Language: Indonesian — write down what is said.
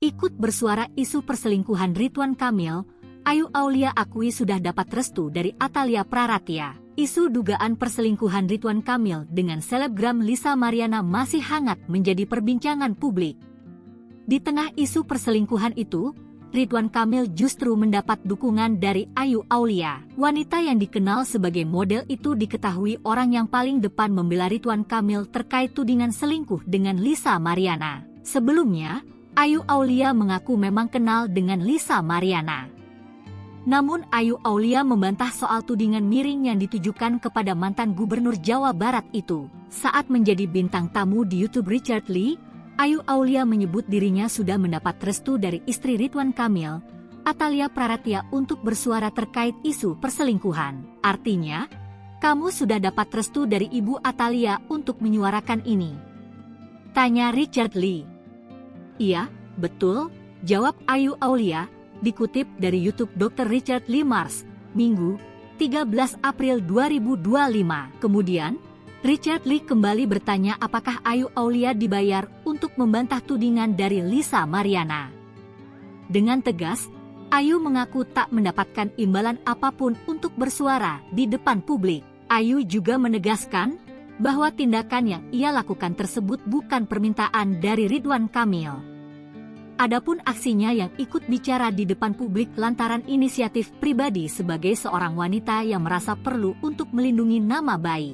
Ikut bersuara isu perselingkuhan Ridwan Kamil, Ayu Aulia akui sudah dapat restu dari Atalia Praratia. Isu dugaan perselingkuhan Ridwan Kamil dengan selebgram Lisa Mariana masih hangat menjadi perbincangan publik. Di tengah isu perselingkuhan itu, Ridwan Kamil justru mendapat dukungan dari Ayu Aulia. Wanita yang dikenal sebagai model itu diketahui orang yang paling depan membela Ridwan Kamil terkait tudingan selingkuh dengan Lisa Mariana. Sebelumnya, Ayu Aulia mengaku memang kenal dengan Lisa Mariana. Namun Ayu Aulia membantah soal tudingan miring yang ditujukan kepada mantan gubernur Jawa Barat itu. Saat menjadi bintang tamu di YouTube Richard Lee, Ayu Aulia menyebut dirinya sudah mendapat restu dari istri Ridwan Kamil, Atalia Praratia untuk bersuara terkait isu perselingkuhan. Artinya, kamu sudah dapat restu dari Ibu Atalia untuk menyuarakan ini? Tanya Richard Lee. Iya, betul, jawab Ayu Aulia, dikutip dari YouTube Dr. Richard Lee Mars, Minggu, 13 April 2025. Kemudian, Richard Lee kembali bertanya apakah Ayu Aulia dibayar untuk membantah tudingan dari Lisa Mariana. Dengan tegas, Ayu mengaku tak mendapatkan imbalan apapun untuk bersuara di depan publik. Ayu juga menegaskan bahwa tindakan yang ia lakukan tersebut bukan permintaan dari Ridwan Kamil. Adapun aksinya yang ikut bicara di depan publik lantaran inisiatif pribadi sebagai seorang wanita yang merasa perlu untuk melindungi nama baik.